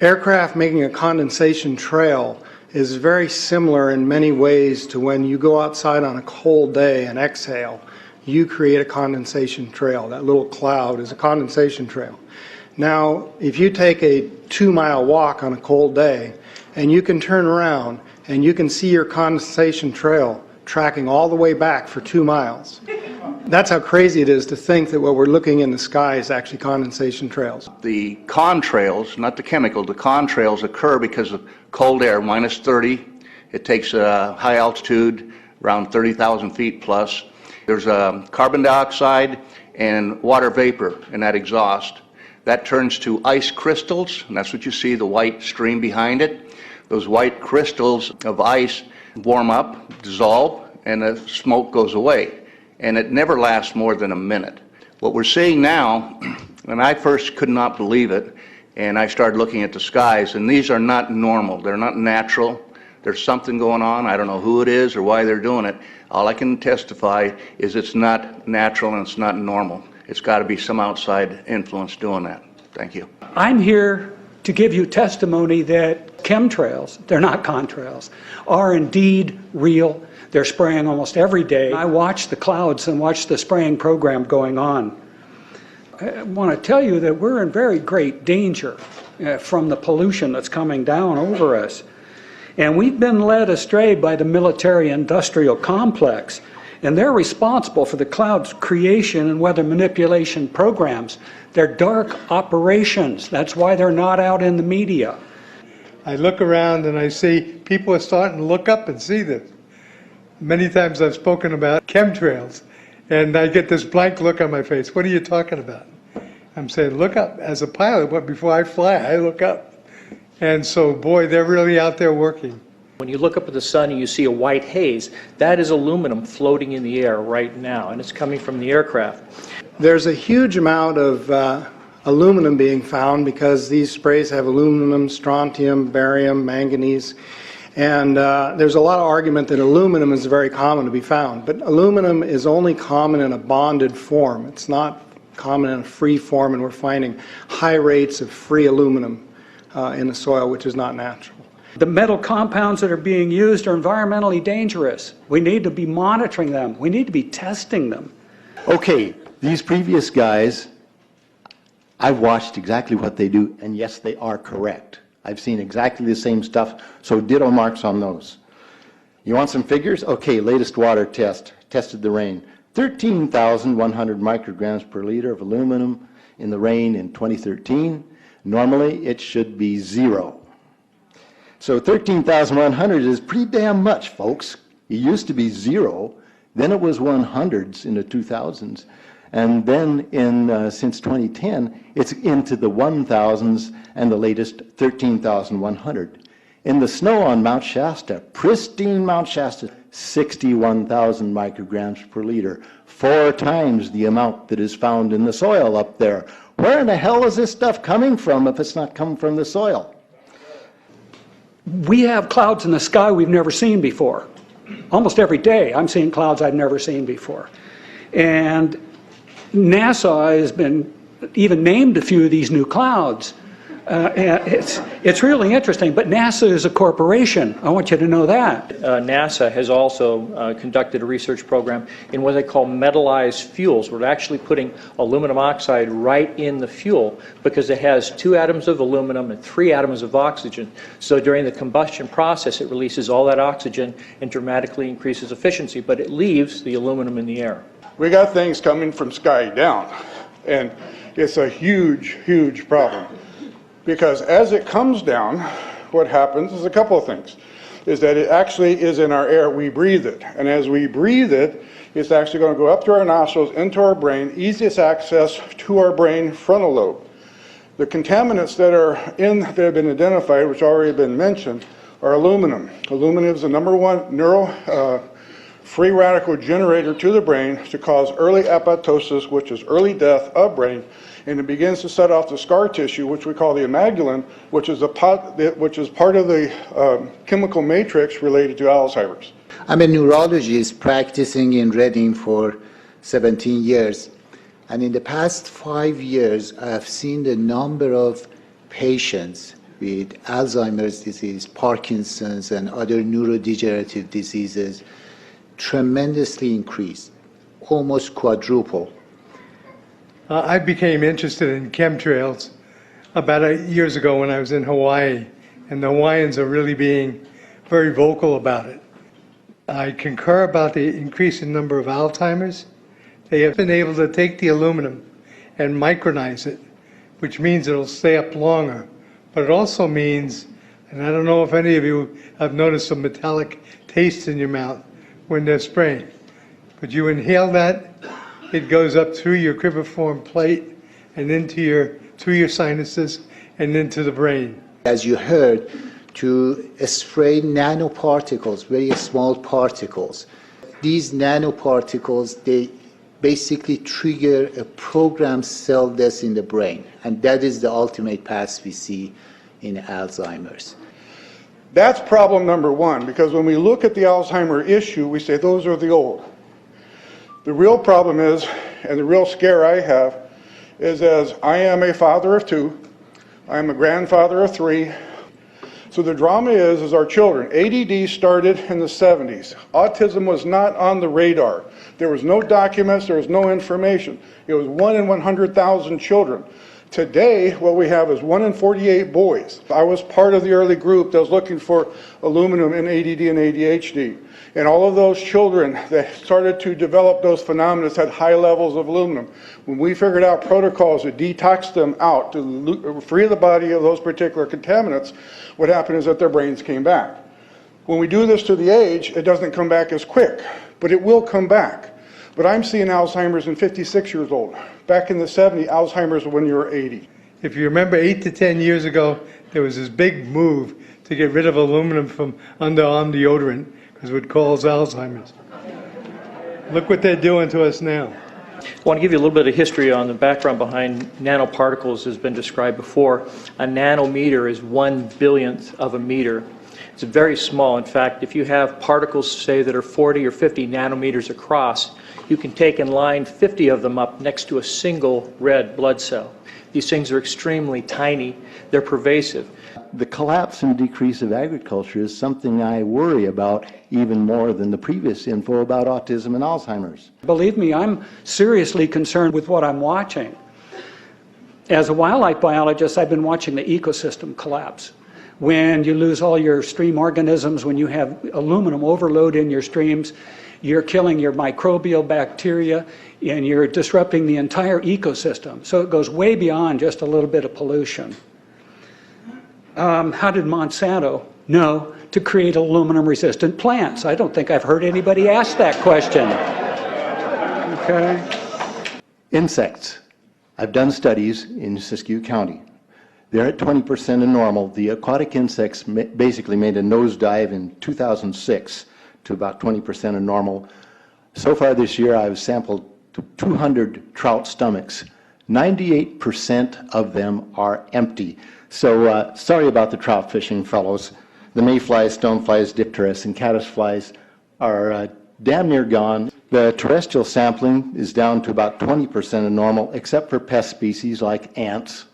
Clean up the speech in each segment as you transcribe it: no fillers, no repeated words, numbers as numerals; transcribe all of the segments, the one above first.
Aircraft making a condensation trail is very similar in many ways to when you go outside on a cold day and exhale. You create a condensation trail. That little cloud is a condensation trail. Now, if you take a 2-mile walk on a cold day and you can turn around and you can see your condensation trail tracking all the way back for 2 miles. That's how crazy it is to think that what we're looking in the sky is actually condensation trails. The contrails, not the chemical, the contrails occur because of cold air, minus 30. It takes a high altitude, around 30,000 feet plus. There's carbon dioxide and water vapor in that exhaust. That turns to ice crystals, and that's what you see, the white stream behind it. Those white crystals of ice warm up, dissolve, and the smoke goes away. And it never lasts more than a minute. What we're seeing now, and I first could not believe it, and I started looking at the skies, and these are not normal. They're not natural. There's something going on. I don't know who it is or why they're doing it. All I can testify is it's not natural and it's not normal. It's got to be some outside influence doing that. Thank you. I'm here to give you testimony that chemtrails, they're not contrails, are indeed real. They're spraying almost every day. I watch the clouds and watch the spraying program going on. I want to tell you that we're in very great danger from the pollution that's coming down over us. And we've been led astray by the military-industrial complex, and they're responsible for the cloud's creation and weather manipulation programs. They're dark operations. That's why they're not out in the media. I look around and I see people are starting to look up and see this. Many times I've spoken about chemtrails, and I get this blank look on my face. What are you talking about? I'm saying, look up. As a pilot, but before I fly, I look up. And so, boy, they're really out there working. When you look up at the sun and you see a white haze, that is aluminum floating in the air right now, and it's coming from the aircraft. There's a huge amount of aluminum being found because these sprays have aluminum, strontium, barium, manganese. And there's a lot of argument that aluminum is very common to be found, but aluminum is only common in a bonded form. It's not common in a free form, and we're finding high rates of free aluminum in the soil, which is not natural. The metal compounds that are being used are environmentally dangerous. We need to be monitoring them. We need to be testing them. Okay, these previous guys, I've watched exactly what they do, and yes, they are correct. I've seen exactly the same stuff, so ditto marks on those. You want some figures? Okay, latest water test, tested the rain. 13,100 micrograms per liter of aluminum in the rain in 2013. Normally, it should be 0. So 13,100 is pretty damn much, folks. It used to be 0, then it was 100s in the 2000s, and then since 2010, it's into the 1,000s and the latest 13,100. In the snow on Mount Shasta, pristine Mount Shasta, 61,000 micrograms per liter, 4 times the amount that is found in the soil up there. Where in the hell is this stuff coming from if it's not coming from the soil? We have clouds in the sky we've never seen before. Almost every day I'm seeing clouds I've never seen before. And NASA has been even named a few of these new clouds. It's really interesting, but NASA is a corporation. I want you to know that. NASA has also conducted a research program in what they call metallized fuels. We're actually putting aluminum oxide right in the fuel because it has 2 atoms of aluminum and 3 atoms of oxygen. So during the combustion process, it releases all that oxygen and dramatically increases efficiency, but it leaves the aluminum in the air. We got things coming from sky down, and it's a huge, huge problem. Because as it comes down, what happens is a couple of things. Is that it actually is in our air, we breathe it. And as we breathe it, it's actually going to go up to our nostrils, into our brain, easiest access to our brain frontal lobe. The contaminants that have been identified, which already been mentioned, are aluminum. Aluminum is the #1 free radical generator to the brain to cause early apoptosis, which is early death of brain, and it begins to set off the scar tissue, which we call the amygdalin, which is part of the chemical matrix related to Alzheimer's. I'm a neurologist practicing in Reading for 17 years, and in the past 5 years I have seen the number of patients with Alzheimer's disease, Parkinson's, and other neurodegenerative diseases tremendously increased, almost quadruple. I became interested in chemtrails about 8 years ago when I was in Hawaii, and the Hawaiians are really being very vocal about it. I concur about the increasing number of Alzheimer's. They have been able to take the aluminum and micronize it, which means it'll stay up longer. But it also means, and I don't know if any of you have noticed a metallic taste in your mouth when they're spraying, but you inhale that, it goes up through your cribriform plate and through your sinuses and into the brain. As you heard, to spray nanoparticles, very small particles. These nanoparticles, they basically trigger a programmed cell death in the brain, and that is the ultimate path we see in Alzheimer's. That's problem number one, because when we look at the Alzheimer issue, we say those are the old. The real problem is, and the real scare I have, is as I am a father of 2, I am a grandfather of 3. So the drama is our children. ADD started in the 70s. Autism was not on the radar. There was no documents, there was no information. It was 1 in 100,000 children. Today, what we have is 1 in 48 boys. I was part of the early group that was looking for aluminum in ADD and ADHD. And all of those children that started to develop those phenomena had high levels of aluminum. When we figured out protocols to detox them out, to free the body of those particular contaminants, what happened is that their brains came back. When we do this to the age, it doesn't come back as quick, but it will come back. But I'm seeing Alzheimer's in 56 years old. Back in the 70s, Alzheimer's when you were 80. If you remember 8 to 10 years ago, there was this big move to get rid of aluminum from underarm deodorant because it would cause Alzheimer's. Look what they're doing to us now. I want to give you a little bit of history on the background behind nanoparticles has been described before. A nanometer is 1/1000th of a meter. It's very small. In fact, if you have particles, say, that are 40 or 50 nanometers across, you can take and line 50 of them up next to a single red blood cell. These things are extremely tiny. They're pervasive. The collapse and decrease of agriculture is something I worry about even more than the previous info about autism and Alzheimer's. Believe me, I'm seriously concerned with what I'm watching. As a wildlife biologist, I've been watching the ecosystem collapse. When you lose all your stream organisms, when you have aluminum overload in your streams, you're killing your microbial bacteria and you're disrupting the entire ecosystem. So it goes way beyond just a little bit of pollution. How did Monsanto know to create aluminum-resistant plants? I don't think I've heard anybody ask that question. Okay. Insects. I've done studies in Siskiyou County. They're at 20% of normal. The aquatic insects basically made a nosedive in 2006 to about 20% of normal. So far this year, I've sampled 200 trout stomachs. 98% of them are empty. So sorry about the trout fishing, fellows. The mayflies, stoneflies, dipterus, and caddisflies are damn near gone. The terrestrial sampling is down to about 20% of normal, except for pest species like ants.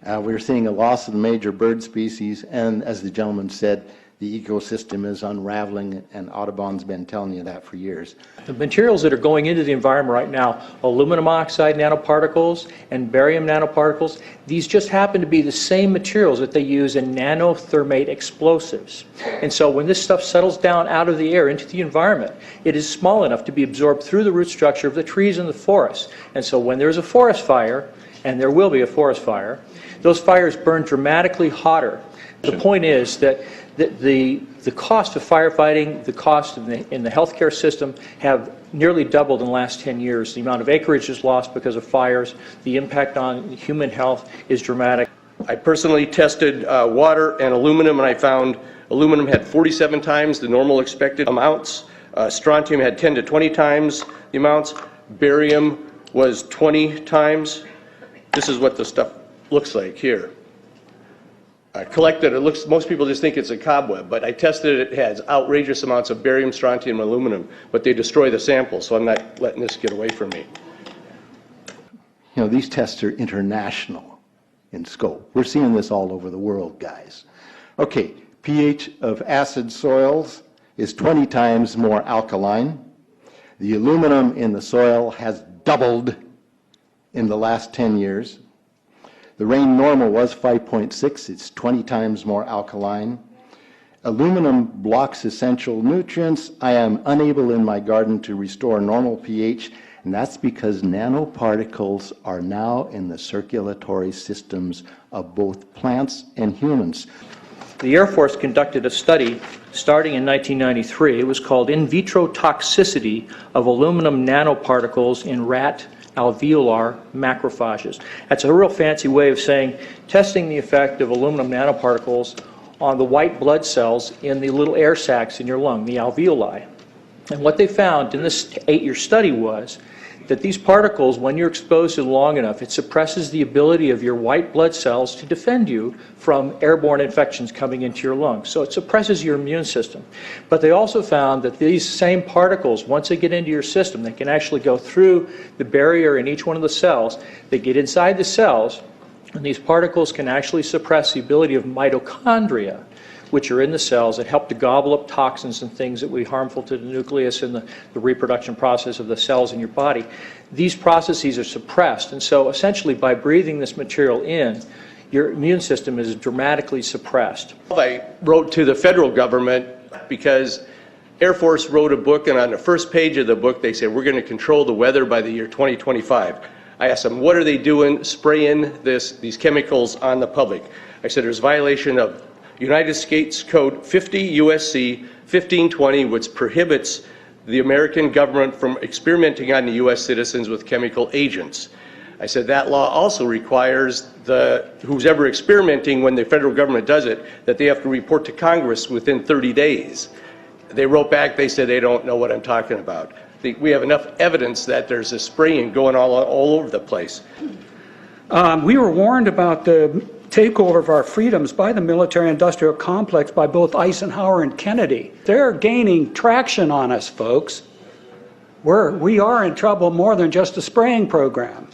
We're seeing a loss of the major bird species, and as the gentleman said, the ecosystem is unraveling, and Audubon's been telling you that for years. The materials that are going into the environment right now, aluminum oxide nanoparticles and barium nanoparticles, these just happen to be the same materials that they use in nanothermate explosives. And so when this stuff settles down out of the air into the environment, it is small enough to be absorbed through the root structure of the trees in the forest. And so when there's a forest fire, and there will be a forest fire, those fires burn dramatically hotter. The point is that the cost of firefighting, the cost in the healthcare system have nearly doubled in the last 10 years. The amount of acreage is lost because of fires. The impact on human health is dramatic. I personally tested water and aluminum, and I found aluminum had 47 times the normal expected amounts. Strontium had 10 to 20 times the amounts. Barium was 20 times. This is what the stuff looks like here. Collected, most people just think it's a cobweb, but I tested it. It has outrageous amounts of barium, strontium, and aluminum, but they destroy the sample, so I'm not letting this get away from me. You know, these tests are international. in scope. We're seeing this all over the world, guys. Okay, pH of acid soils is 20 times more alkaline. The aluminum in the soil has doubled in the last 10 years. The rain normal was 5.6. It's 20 times more alkaline. Aluminum blocks essential nutrients. I am unable in my garden to restore normal pH, and that's because nanoparticles are now in the circulatory systems of both plants and humans. The Air Force conducted a study starting in 1993. It was called In Vitro Toxicity of Aluminum Nanoparticles in Rat Alveolar Macrophages. That's a real fancy way of saying testing the effect of aluminum nanoparticles on the white blood cells in the little air sacs in your lung, the alveoli. And what they found in this 8-year study was that these particles, when you're exposed to them long enough, it suppresses the ability of your white blood cells to defend you from airborne infections coming into your lungs. So it suppresses your immune system. But they also found that these same particles, once they get into your system, they can actually go through the barrier in each one of the cells. They get inside the cells, and these particles can actually suppress the ability of mitochondria, which are in the cells that help to gobble up toxins and things that would be harmful to the nucleus and the reproduction process of the cells in your body. These processes are suppressed, and so essentially by breathing this material in, your immune system is dramatically suppressed. I wrote to the federal government because Air Force wrote a book, and on the first page of the book they said, we're going to control the weather by the year 2025. I asked them, what are they doing spraying these chemicals on the public? I said, there's violation of United States Code 50 USC 1520, which prohibits the American government from experimenting on the U.S. citizens with chemical agents. I said that law also requires who's ever experimenting, when the federal government does it, that they have to report to Congress within 30 days. They wrote back, they said they don't know what I'm talking about. We have enough evidence that there's a spraying going all over the place. We were warned about the takeover of our freedoms by the military-industrial complex by both Eisenhower and Kennedy. They're gaining traction on us, folks. We are in trouble more than just a spraying program.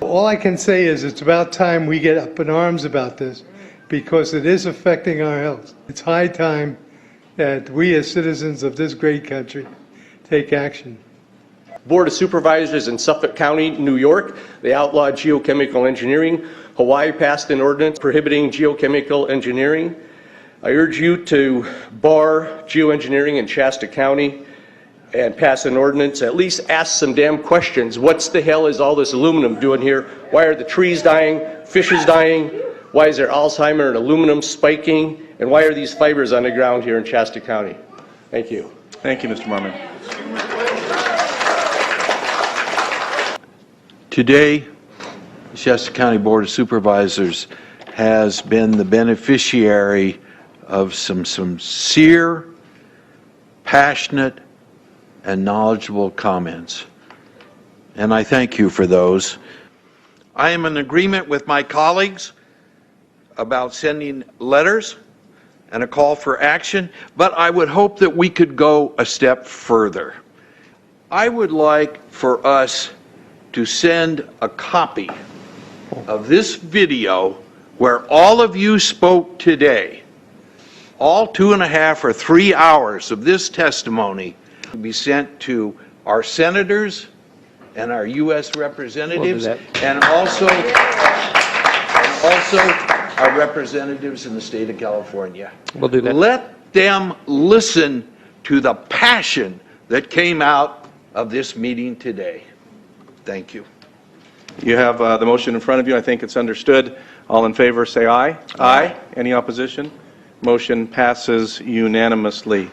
All I can say is it's about time we get up in arms about this, because it is affecting our health. It's high time that we as citizens of this great country take action. Board of Supervisors in Suffolk County, New York, they outlawed geochemical engineering. Hawaii passed an ordinance prohibiting geochemical engineering. I urge you to bar geoengineering in Shasta County and pass an ordinance. At least ask some damn questions. What the hell is all this aluminum doing here? Why are the trees dying, fishes dying? Why is there Alzheimer and aluminum spiking? And why are these fibers on the ground here in Shasta County? Thank you. Thank you, Mr. Marmon. Today, the Shasta County Board of Supervisors has been the beneficiary of some sincere, passionate, and knowledgeable comments. And I thank you for those. I am in agreement with my colleagues about sending letters and a call for action, but I would hope that we could go a step further. I would like for us to send a copy of this video where all of you spoke today, all 2.5 or 3 hours of this testimony, to be sent to our senators and our U.S. representatives, and also our representatives in the state of California. We'll do that. Let them listen to the passion that came out of this meeting today. Thank you. You have the motion in front of you. I think it's understood. All in favor, say aye. Aye. Any opposition? Motion passes unanimously.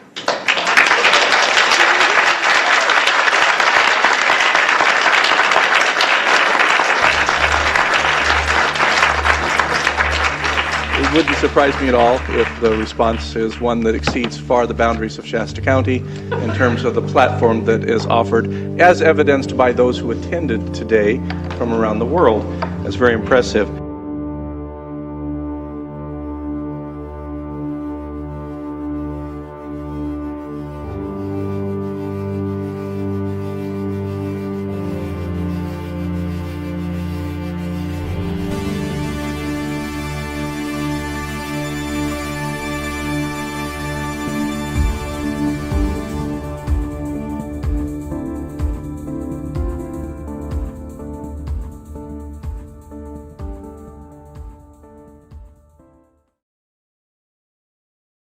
It wouldn't surprise me at all if the response is one that exceeds far the boundaries of Shasta County in terms of the platform that is offered, as evidenced by those who attended today from around the world. That's very impressive.